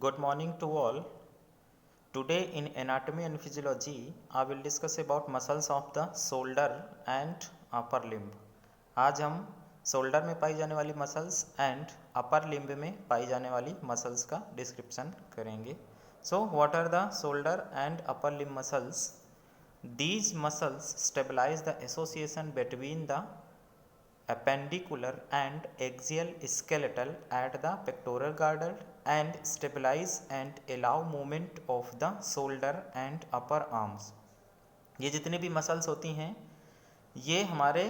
Good morning to all. Today in anatomy and physiology, I will discuss about muscles of the shoulder and upper limb. आज हम shoulder में पाई जाने वाली muscles and upper limb में पाई जाने वाली muscles का डिस्क्रिप्शन करेंगे. So what are the shoulder and upper limb muscles? These muscles stabilize the association between the appendicular and axial skeletal at the pectoral girdle and stabilize and allow movement of the shoulder and upper arms. ये जितनी भी muscles होती हैं ये हमारे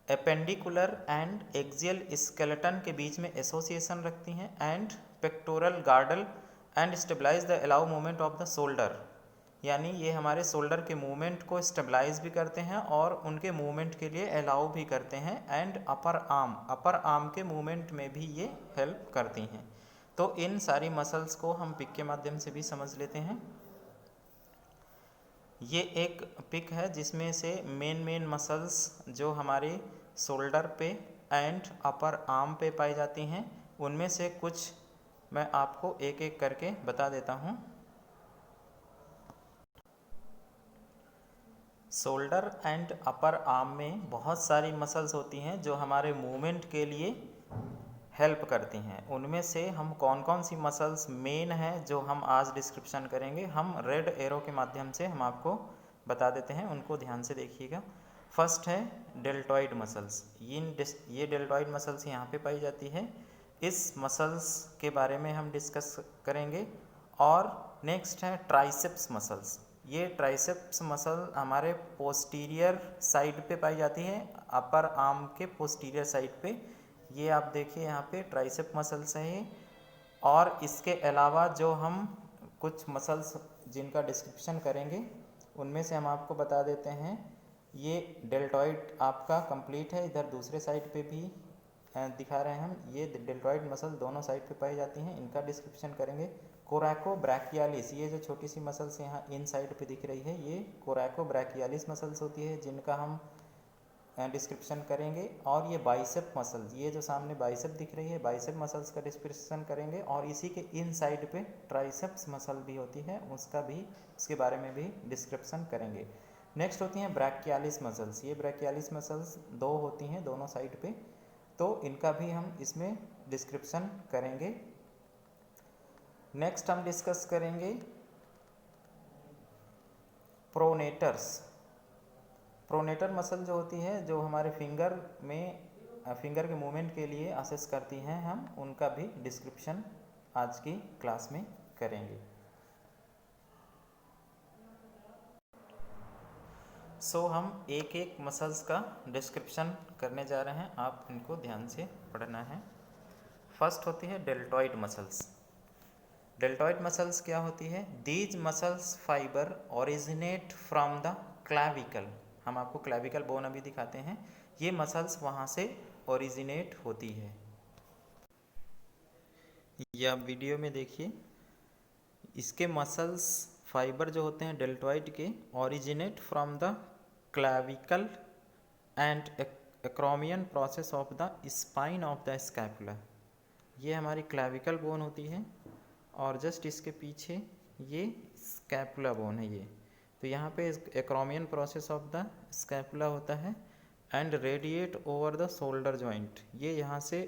appendicular and axial skeleton के बीच में association रखती हैं and pectoral girdle and stabilise the allow movement of the shoulder. यानी ये हमारे शोल्डर के मूवमेंट को स्टेबलाइज भी करते हैं और उनके मूवमेंट के लिए अलाउ भी करते हैं एंड अपर आर्म के मूवमेंट में भी ये हेल्प करती हैं. तो इन सारी मसल्स को हम पिक के माध्यम से भी समझ लेते हैं. ये एक पिक है जिसमें से मेन मसल्स जो हमारे शोल्डर पे एंड अपर आर्म पे पाई जाती हैं उनमें से कुछ मैं आपको एक एक करके बता देता हूँ. शोल्डर एंड अपर आर्म में बहुत सारी मसल्स होती हैं जो हमारे मूवमेंट के लिए हेल्प करती हैं. उनमें से हम कौन कौन सी मसल्स मेन हैं जो हम आज डिस्क्रिप्शन करेंगे, हम रेड एरो के माध्यम से हम आपको बता देते हैं, उनको ध्यान से देखिएगा. फर्स्ट है डेल्टॉइड मसल्स. ये डेल्टॉइड मसल्स यहाँ पे पाई जाती है. इस मसल्स के बारे में हम डिस्कस करेंगे. और नेक्स्ट है ट्राइसेप्स मसल्स. ये ट्राइसेप्स मसल हमारे पोस्टीरियर साइड पे पाई जाती है, अपर आर्म के पोस्टीरियर साइड पे. ये आप देखिए यहाँ पे ट्राइसेप मसल्स है ये. और इसके अलावा जो हम कुछ मसल्स जिनका डिस्क्रिप्शन करेंगे उनमें से हम आपको बता देते हैं. ये डेल्टॉइड आपका कंप्लीट है. इधर दूसरे साइड पे भी दिखा रहे हैं हम. ये डेल्टॉइड मसल दोनों साइड पे पाई जाती हैं, इनका डिस्क्रिप्शन करेंगे. कोरैको ब्रैकियालिस, ये जो छोटी सी मसल्स यहाँ इन साइड पे दिख रही है ये कोरैको ब्रैकियालिस मसल्स होती है जिनका हम डिस्क्रिप्शन करेंगे. और ये बाइसेप मसल्स, ये जो सामने बाइसेप दिख रही है बाइसेप मसल्स का डिस्क्रिप्शन करेंगे. और इसी के इन साइड पे ट्राइसेप्स मसल भी होती है, उसके बारे में भी डिस्क्रिप्शन करेंगे. नेक्स्ट होती हैं ब्रैकियालिस मसल्स. ये ब्रैकियालिस मसल्स दो होती हैं दोनों साइड पे, तो इनका भी हम इसमें डिस्क्रिप्शन करेंगे. नेक्स्ट हम डिस्कस करेंगे प्रोनेटर्स. प्रोनेटर मसल जो होती है जो हमारे फिंगर के मूवमेंट के लिए असेस करती हैं, हम उनका भी डिस्क्रिप्शन आज की क्लास में करेंगे. सो हम एक एक मसल्स का डिस्क्रिप्शन करने जा रहे हैं, आप इनको ध्यान से पढ़ना है. फर्स्ट होती है डेल्टॉइड मसल्स. डेल्टॉइड मसल्स क्या होती है? These muscles fibre originate from the clavicle. हम आपको क्लैविकल बोन अभी दिखाते हैं. ये मसल्स वहाँ से ओरिजिनेट होती है. ये आप वीडियो में देखिए. इसके मसल्स फाइबर जो होते हैं डेल्टॉइड के originate from the clavicle and acromion process of the spine of the scapula. ये हमारी क्लैविकल बोन होती है और जस्ट इसके पीछे ये स्कैपुला बोन है ये. तो यहाँ पे acromion process of the scapula होता है and radiate over the shoulder joint. ये यहाँ से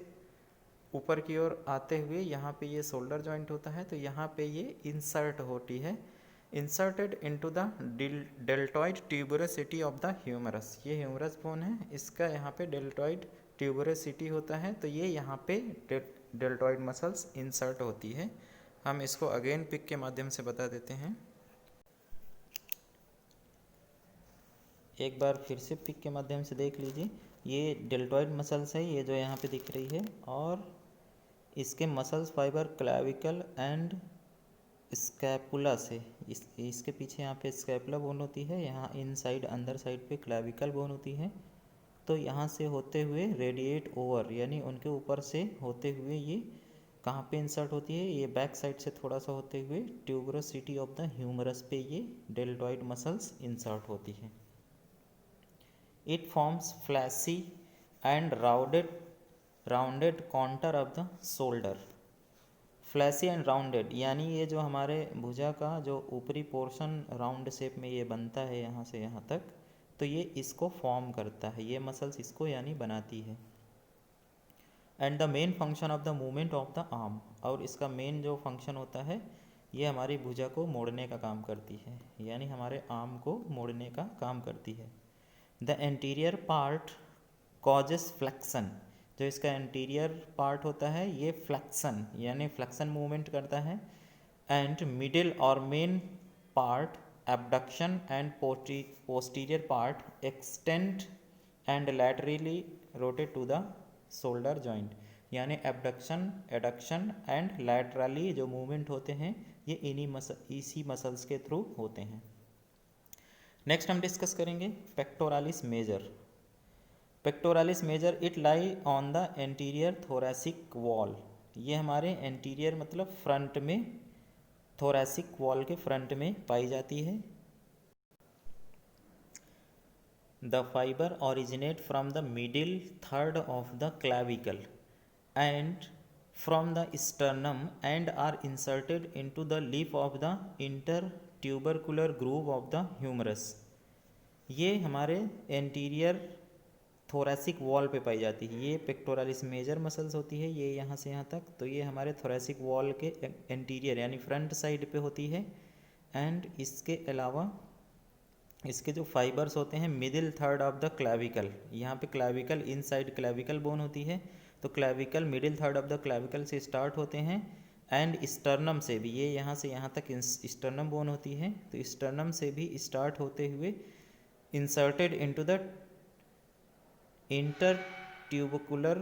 ऊपर की ओर आते हुए यहाँ पे ये शोल्डर जॉइंट होता है, तो यहाँ पे ये इंसर्ट होती है, inserted into the deltoid tuberosity of the humerus. ये ह्यूमरस बोन है, इसका यहाँ पे डेल्टॉइड ट्यूबरसिटी होता है, तो ये यहाँ पे डेल्टॉइड मसल्स इंसर्ट होती है. हम इसको अगेन पिक के माध्यम से बता देते हैं. एक बार फिर से पिक के माध्यम से देख लीजिए. ये डेल्टॉइड मसल्स है ये जो यहाँ पे दिख रही है, और इसके muscles fibre clavicle and scapula से, इसके पीछे यहाँ पे स्कैपुला बोन होती है, यहाँ इन साइड अंदर साइड पे क्लैविकल बोन होती है. तो यहाँ से होते हुए रेडिएट ओवर यानी उनके ऊपर से होते हुए ये कहाँ पे इंसर्ट होती है? ये बैक साइड से थोड़ा सा होते हुए ट्यूबरसिटी ऑफ द ह्यूमरस पे ये डेल्टॉइड मसल्स इंसर्ट होती है. It forms fleshy and rounded contour of the shoulder. Fleshy and rounded, यानी ये जो हमारे भुजा का जो ऊपरी पोर्शन राउंड शेप में ये बनता है यहाँ से यहाँ तक, तो ये इसको फॉर्म करता है, ये मसल्स इसको यानी बनाती है। And the main function of the movement of the arm, और इसका मेन जो फंक्शन होता है ये हमारी भुजा को मोड़ने का काम करती है, यानी हमारे आर्म को मोड़ने का काम करती है। The anterior part causes flexion, जो इसका एंटीरियर पार्ट होता है ये फ्लेक्शन यानी फ्लेक्शन मूवमेंट करता है। एंड मिडिल और main part abduction and posterior part extend and laterally rotate to the shoulder joint, यानी एबडक्शन, एडक्शन एंड लैटरली जो मूवमेंट होते हैं ये इसी मसल्स के थ्रू होते हैं। नेक्स्ट हम डिस्कस करेंगे pectoralis major. Pectoralis major it lie on the anterior thoracic wall, ये हमारे एंटीरियर मतलब फ्रंट में, थोरैसिक वॉल के फ्रंट में पाई जाती है। The fibre originate from the middle third of the clavicle and from the sternum and are inserted into the leaf of the intertubercular groove of the humerus. ये हमारे anterior thoracic wall पे पाई जाती है, ये पेक्टोरालिस मेजर मसल्स होती है, ये यहाँ से यहाँ तक, तो ये हमारे थोरैसिक वॉल के एंटीरियर यानी फ्रंट साइड पे होती है। एंड इसके अलावा इसके जो फाइबर्स होते हैं middle third of the clavicle, यहाँ पे क्लैविकल इनसाइड क्लैविकल बोन होती है, तो clavicle middle third of the clavicle से स्टार्ट होते हैं। एंड स्टर्नम से भी, ये यहाँ से यहाँ तक स्टर्नम बोन होती है, तो स्टर्नम से भी स्टार्ट होते हुए inserted into the intertubercular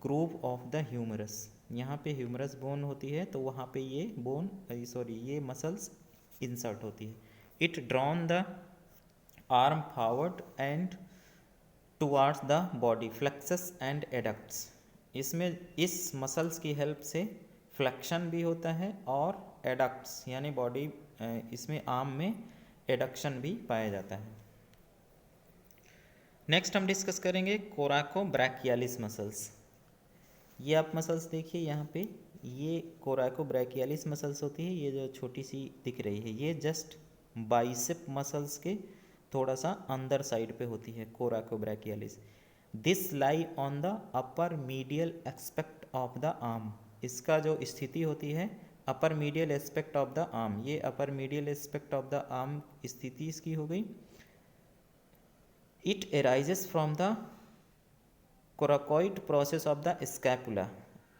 groove of the humerus, यहाँ पे ह्यूमरस बोन होती है तो वहाँ पे ये बोन ये मसल्स इंसर्ट होती है। It drawn the arm forward and towards the body flexes and adducts, इसमें इस मसल्स की हेल्प से फ्लेक्शन भी होता है और एडक्ट्स यानी बॉडी, इसमें आर्म में एडक्शन भी पाया जाता है। नेक्स्ट हम डिस्कस करेंगे कोराकोब्रैकियालिस मसल्स। ये आप मसल्स देखिए यहाँ पे, ये कोराकोब्रैकियालिस मसल्स होती है, ये जो छोटी सी दिख रही है ये जस्ट बाइसेप मसल्स के थोड़ा सा अंदर साइड पे होती है coracobrachialis. This lie on the upper medial aspect of the arm, इसका जो स्थिति होती है upper medial aspect of the arm, ये upper medial aspect of the arm स्थिति इसकी हो गई। It arises from the coracoid process of the scapula,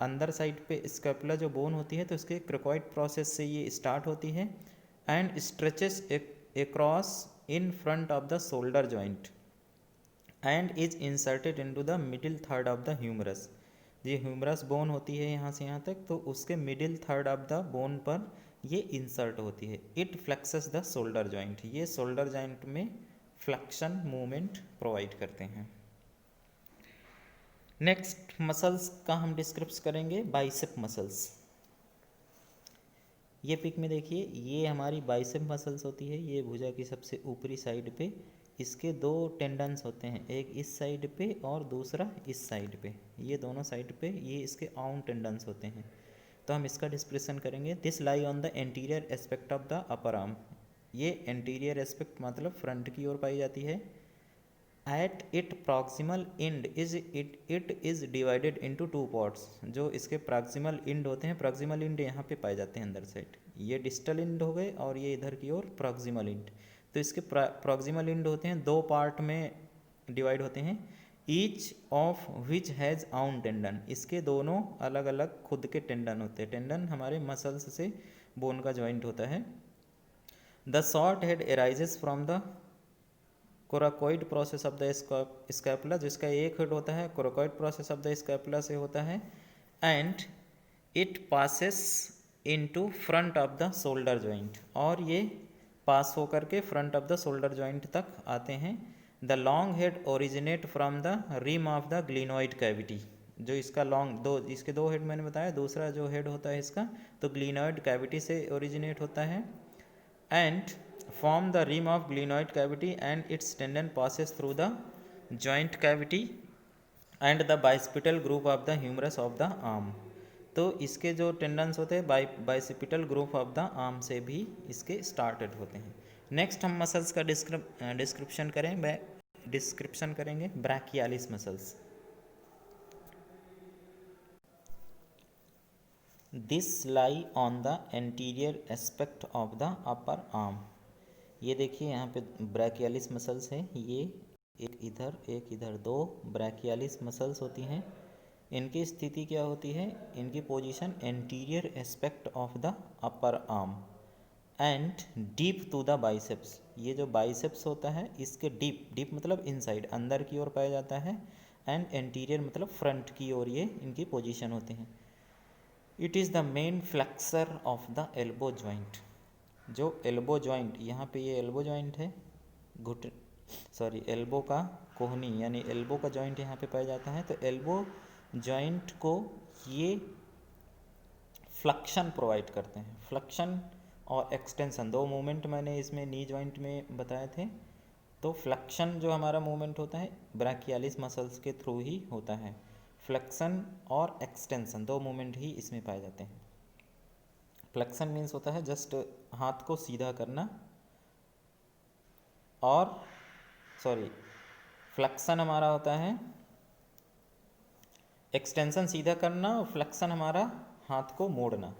अंदर साइड पे स्कैपुला जो बोन होती है तो इसके क्रोकॉइड प्रोसेस से ये स्टार्ट होती है। And stretches across in front of the shoulder joint and is inserted into the middle third of the humerus, ये ह्यूमरस बोन होती है यहाँ से यहाँ तक, तो उसके middle third of the bone पर ये इंसर्ट होती है। It flexes the shoulder joint, ये शोल्डर जॉइंट में फ्लेक्शन मूवमेंट प्रोवाइड करते हैं। नेक्स्ट मसल्स का हम डिस्क्रिप्स करेंगे बाइसेप मसल्स। ये पिक में देखिए, ये हमारी बाइसेप मसल्स होती है, ये भुजा की सबसे ऊपरी साइड पे इसके दो टेंडन्स होते हैं, एक इस साइड पे और दूसरा इस साइड पे, ये दोनों साइड पे ये इसके आउन टेंडन्स होते हैं। तो हम इसका डिस्क्रिप्शन करेंगे। This lie on the anterior aspect of the upper arm, ये एंटीरियर एस्पेक्ट मतलब फ्रंट की ओर पाई जाती है। At it proximal end it is divided into two parts, जो इसके प्रॉक्सिमल इंड होते हैं, प्रॉक्सिमल इंड यहाँ पे पाए जाते हैं अंदर साइड, ये डिस्टल इंड हो गए और ये इधर की ओर प्रॉक्सिमल इंड। तो इसके प्रॉक्सिमल इंड होते हैं, दो पार्ट में डिवाइड होते हैं, ईच ऑफ विच हैज़ आउन टेंडन, इसके दोनों अलग अलग खुद के टेंडन होते हैं, टेंडन हमारे मसल्स से बोन का जॉइंट होता है। The short head arises from the coracoid process of the scapula, जिसका एक हेड होता है coracoid process of the scapula से होता है। And it passes into front of the shoulder joint, और ये पास होकर के front of the shoulder joint तक आते हैं। The long head originate from the rim of the glenoid cavity, जो इसका इसके दो हेड मैंने बताया, दूसरा जो हेड होता है इसका तो ग्लिनोइड कैविटी से ओरिजिनेट होता है। And form the rim of glenoid cavity and its tendon passes through the joint cavity and the bicipital groove of the humerus of the arm, तो इसके जो टेंडन्स होते हैं bicipital group of the arm से भी इसके started होते हैं। नेक्स्ट हम मसल्स का डिस्क्रिप्शन करेंगे brachialis muscles. This lie on the anterior aspect of the upper arm. ये देखिए यहाँ पे ब्रैकियालिस मसल्स है, ये एक इधर दो ब्रैकियालिस मसल्स होती हैं। इनकी स्थिति क्या होती है, इनकी position anterior aspect of the upper arm and deep to the biceps. ये जो बाइसेप्स होता है इसके डीप मतलब इनसाइड अंदर की ओर पाया जाता है, एंड एंटीरियर मतलब फ्रंट की ओर ये इनकी पोजीशन होते हैं। It is the main flexor of the elbow joint. जो एल्बो जॉइंट, यहाँ पे ये एल्बो जॉइंट है, एल्बो का कोहनी यानी एल्बो का जॉइंट यहाँ पे पाया जाता है। तो एल्बो जॉइंट को ये फ्लक्शन प्रोवाइड करते हैं। फ्लक्शन और एक्सटेंशन दो मूवमेंट मैंने इसमें नी जॉइंट में बताए थे। तो फ्लक्शन जो हमारा मूवमेंट होता है ब्रैकियालिस मसल्स के थ्रू ही होता है। फ्लेक्शन और एक्सटेंशन दो मूवमेंट ही इसमें पाए जाते हैं। फ्लेक्शन मीन्स होता है जस्ट हाथ को सीधा करना, और फ्लेक्शन हमारा होता है एक्सटेंशन सीधा करना, और फ्लेक्शन हमारा हाथ को मोड़ना।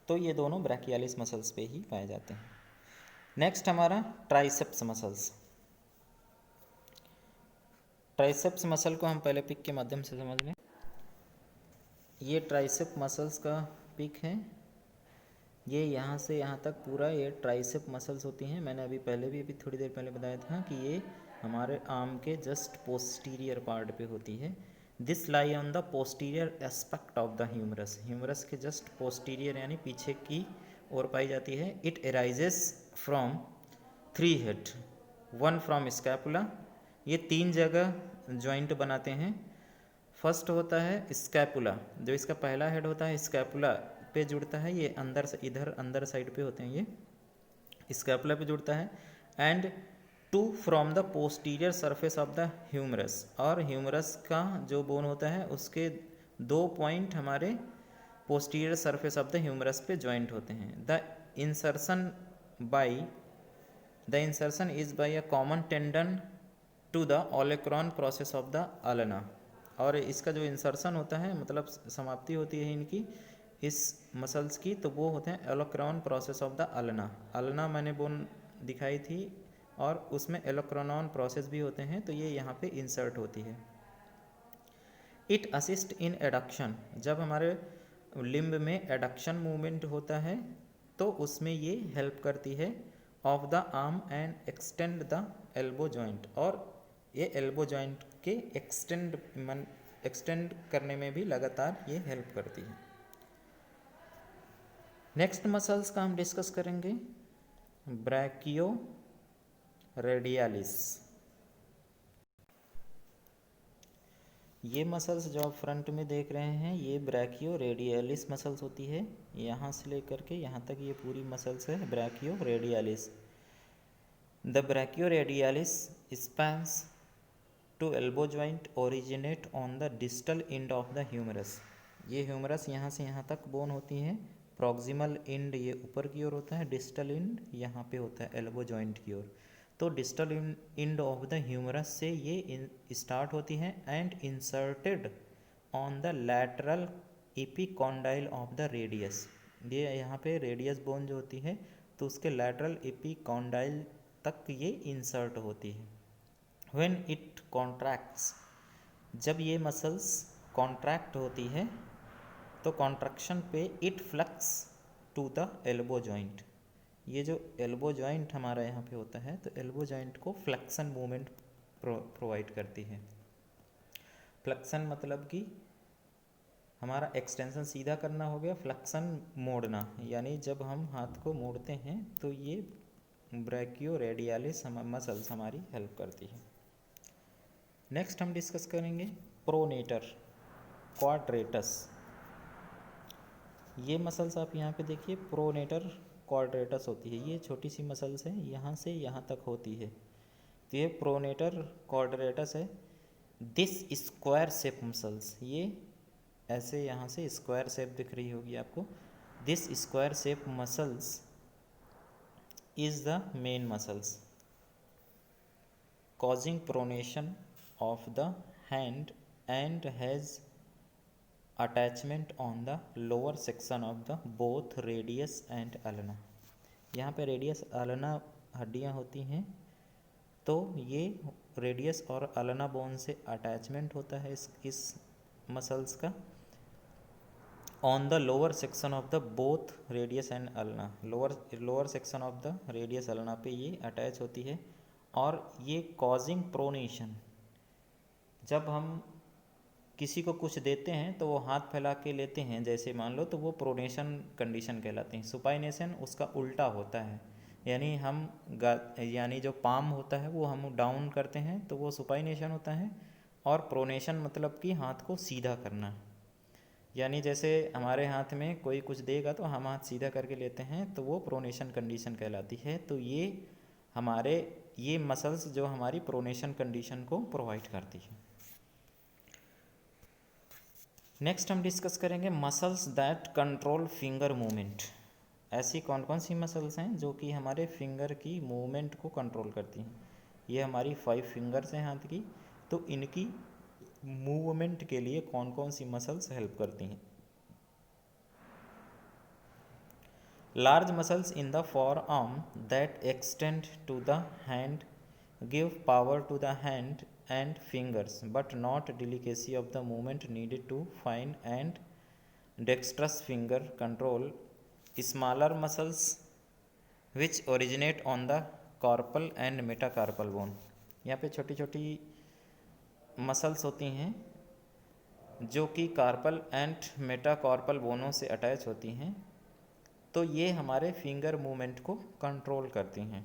तो ये दोनों ब्रैकियालिस मसल्स पे ही पाए जाते हैं। नेक्स्ट हमारा ट्राइसेप्स मसल्स। ट्राइसेप्स मसल को हम पहले पिक के माध्यम से समझ लें। ये ट्राइसेप मसल्स का पिक है, ये यहाँ से यहाँ तक पूरा ये ट्राइसेप मसल्स होती हैं। मैंने अभी थोड़ी देर पहले बताया था कि ये हमारे आर्म के जस्ट पोस्टीरियर पार्ट पे होती है। This lie on the posterior aspect of the humerus. Humerus के जस्ट पोस्टीरियर यानी पीछे की ओर पाई जाती है। It arises from 3 head, 1 from scapula. ये 3 जगह जॉइंट बनाते हैं। फर्स्ट होता है स्कैपुला, जो इसका पहला हेड होता है स्कैपुला पे जुड़ता है, ये अंदर से इधर अंदर साइड पे होते हैं, ये स्कैपुला पे जुड़ता है। And 2 from the posterior surface of the humerus, और ह्यूमरस का जो बोन होता है उसके 2 पॉइंट हमारे posterior surface of the humerus पे जॉइंट होते हैं। The insertion is by a common tendon to the olecranon process of the ulna. और इसका जो इंसर्शन होता है मतलब समाप्ति होती है इनकी इस मसल्स की, तो वो होते हैं olecranon process of the ulna. Ulna मैंने बोन दिखाई थी, और उसमें एलोक्रोनॉन प्रोसेस भी होते हैं, तो ये यहाँ पे इंसर्ट होती है। It assist in adduction. जब हमारे लिम्ब में एडक्शन मूवमेंट होता है तो उसमें ये हेल्प करती है of the arm and extend the elbow joint. और ये एल्बो जॉइंट के एक्सटेंड करने में भी लगातार ये हेल्प करती है। नेक्स्ट मसल्स का हम डिस्कस करेंगे ब्रैकियो रेडियालिस। ये मसल्स जो आप फ्रंट में देख रहे हैं ये ब्रैकियो रेडियालिस मसल्स होती है। यहाँ से लेकर के यहाँ तक ये पूरी मसल्स है brachioradialis. The brachioradialis spans to elbow joint originate on the distal end of the humerus. ये ह्यूमरस यहाँ से यहाँ तक बोन होती हैं। प्रॉक्सिमल एंड ये ऊपर की ओर होता है, डिस्टल एंड यहाँ पे होता है एल्बो जॉइंट की ओर। तो distal end of the humerus से ये स्टार्ट होती हैं and inserted on the lateral epicondyle of the radius. ये यहाँ पे रेडियस बोन जो होती है तो उसके लैटरल एपिकॉन्डाइल तक ये इंसर्ट होती है। व्हेन इट कॉन्ट्रैक्ट्स, जब ये मसल्स कॉन्ट्रैक्ट होती है तो कॉन्ट्रैक्शन पे it flexes to the elbow joint. ये जो एल्बो जॉइंट हमारा यहाँ पे होता है तो एल्बो जॉइंट को फ्लेक्शन मूवमेंट प्रोवाइड करती है। फ्लेक्शन मतलब कि हमारा एक्सटेंशन सीधा करना हो गया, फ्लेक्शन मोड़ना, यानी जब हम हाथ को मोड़ते हैं तो ये ब्रैकियो रेडियालिस मसल्स हमारी हेल्प करती है। नेक्स्ट हम डिस्कस करेंगे प्रोनेटर क्वाड्रेटस। ये मसल्स आप यहाँ पे देखिए प्रोनेटर क्वाड्रेटस होती है। ये छोटी सी मसल्स है, यहाँ से यहाँ तक होती है, तो ये प्रोनेटर क्वाड्रेटस है। दिस स्क्वायर शेप मसल्स, ये ऐसे यहाँ से स्क्वायर शेप दिख रही होगी आपको। This square shape muscles is the main muscles causing pronation of the hand and has attachment on the lower section of the both radius and ulna। यहाँ पे रेडियस अल्ना हड्डियाँ होती हैं, तो ये रेडियस और अल्ना बोन से attachment होता है इस मसल्स का on the lower section of the both radius and ulna. Lower section of the radius ulna पे ये अटैच होती है। और ये कॉजिंग प्रोनेशन, जब हम किसी को कुछ देते हैं तो वो हाथ फैला के लेते हैं जैसे मान लो, तो वो प्रोनेशन कंडीशन कहलाते हैं। सुपाइनेशन उसका उल्टा होता है, यानी यानी जो पाम होता है वो हम डाउन करते हैं तो वो सुपाइनेशन होता है। और प्रोनेशन मतलब कि हाथ को सीधा करना, यानी जैसे हमारे हाथ में कोई कुछ देगा तो हम हाथ सीधा करके लेते हैं तो वो प्रोनेशन कंडीशन कहलाती है। तो ये मसल्स जो हमारी प्रोनेशन कंडीशन को प्रोवाइड करती है। नेक्स्ट हम डिस्कस करेंगे muscles that control finger movement. ऐसी कौन कौन सी मसल्स हैं जो कि हमारे फिंगर की मूवमेंट को कंट्रोल करती हैं। ये हमारी 5 फिंगर्स हैं हाथ की, तो इनकी मूवमेंट के लिए कौन कौन सी मसल्स हेल्प करती हैं। Large muscles in the forearm that extend to the hand give power to the hand and fingers but not delicacy of the movement needed to fine and dexterous finger control smaller muscles which originate on the carpal and metacarpal bone। यहाँ पे छोटी छोटी muscles होती हैं जो कि carpel and metacarpal Bono से attach होती हैं, तो ये हमारे फिंगर मूवमेंट को कंट्रोल करती हैं।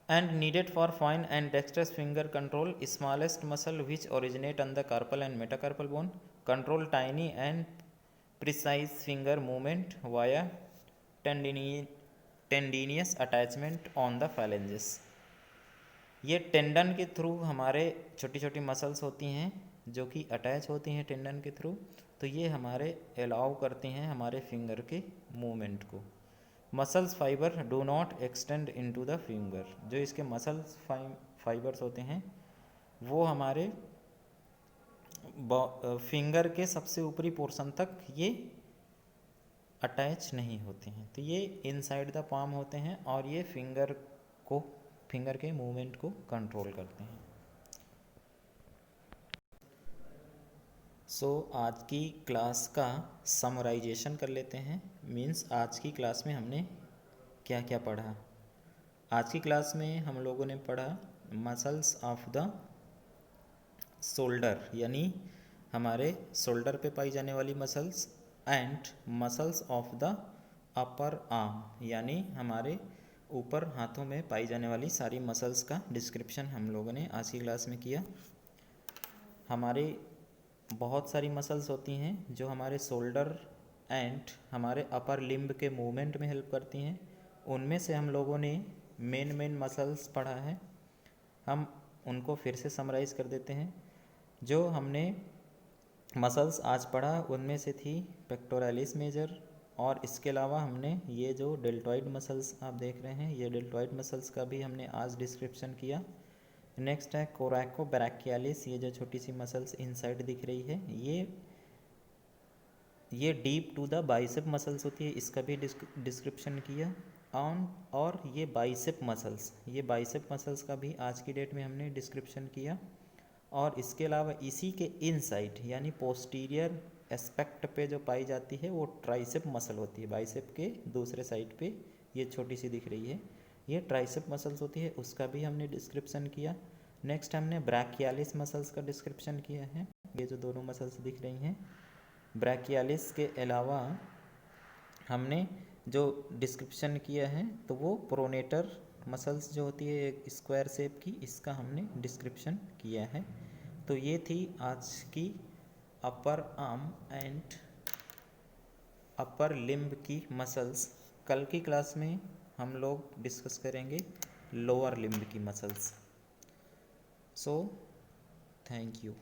And needed for fine and dextrous finger control smallest muscle which originate on the carpal and metacarpal bone control tiny and precise finger movement via tendinous attachment on the phalanges. ये tendon के through हमारे छोटी छोटी muscles होती हैं जो कि attach होती हैं टेंडन के थ्रू, तो ये हमारे अलाउ करती हैं हमारे फिंगर के मूवमेंट को। Muscles fibre do not extend into the finger. जो इसके मसल्स फाइबर्स होते हैं वो हमारे फिंगर के सबसे ऊपरी पोर्शन तक ये अटैच नहीं होते हैं, तो ये इनसाइड द पाम होते हैं और ये फिंगर के मूवमेंट को कंट्रोल करते हैं। आज की क्लास का समराइजेशन कर लेते हैं। मीन्स आज की क्लास में हमने क्या क्या पढ़ा। आज की क्लास में हम लोगों ने पढ़ा मसल्स ऑफ द शोल्डर, यानी हमारे शोल्डर पे पाई जाने वाली muscles, and muscles of the upper arm, यानी हमारे ऊपर हाथों में पाई जाने वाली सारी मसल्स का डिस्क्रिप्शन हम लोगों ने आज की क्लास में किया। हमारे बहुत सारी मसल्स होती हैं जो हमारे शोल्डर एंड हमारे अपर लिम्ब के मूवमेंट में हेल्प करती हैं। उनमें से हम लोगों ने मेन मसल्स पढ़ा है, हम उनको फिर से समराइज़ कर देते हैं। जो हमने मसल्स आज पढ़ा उनमें से थी पेक्टोरालिस मेजर, और इसके अलावा हमने ये जो डेल्टॉइड मसल्स आप देख रहे हैं, ये डेल्टॉइड मसल्स का भी हमने आज डिस्क्रिप्शन किया। नेक्स्ट है कोरैको ब्रैकियालिस, ये जो छोटी सी मसल्स इनसाइड दिख रही है, ये deep to the bicep muscles होती है, इसका भी डिस्क्रिप्शन किया। और ये बाइसेप मसल्स का भी आज की डेट में हमने डिस्क्रिप्शन किया। और इसके अलावा इसी के इनसाइड यानी पोस्टीरियर एस्पेक्ट पे जो पाई जाती है वो ट्राइसेप मसल होती है। बाइसेप के दूसरे साइड पे ये छोटी सी दिख रही है, ये ट्राइसेप मसल्स होती है, उसका भी हमने डिस्क्रिप्शन किया। नेक्स्ट हमने ब्रैकियालिस मसल्स का डिस्क्रिप्शन किया है, ये जो दोनों मसल्स दिख रही हैं। ब्रैकियालिस के अलावा हमने जो डिस्क्रिप्शन किया है तो वो प्रोनेटर मसल्स जो होती है एक स्क्वायर शेप की, इसका हमने डिस्क्रिप्शन किया है। तो ये थी आज की अपर आर्म एंड अपर लिम्ब की मसल्स। कल की क्लास में हम लोग डिस्कस करेंगे लोअर लिम्ब की मसल्स। Thank you.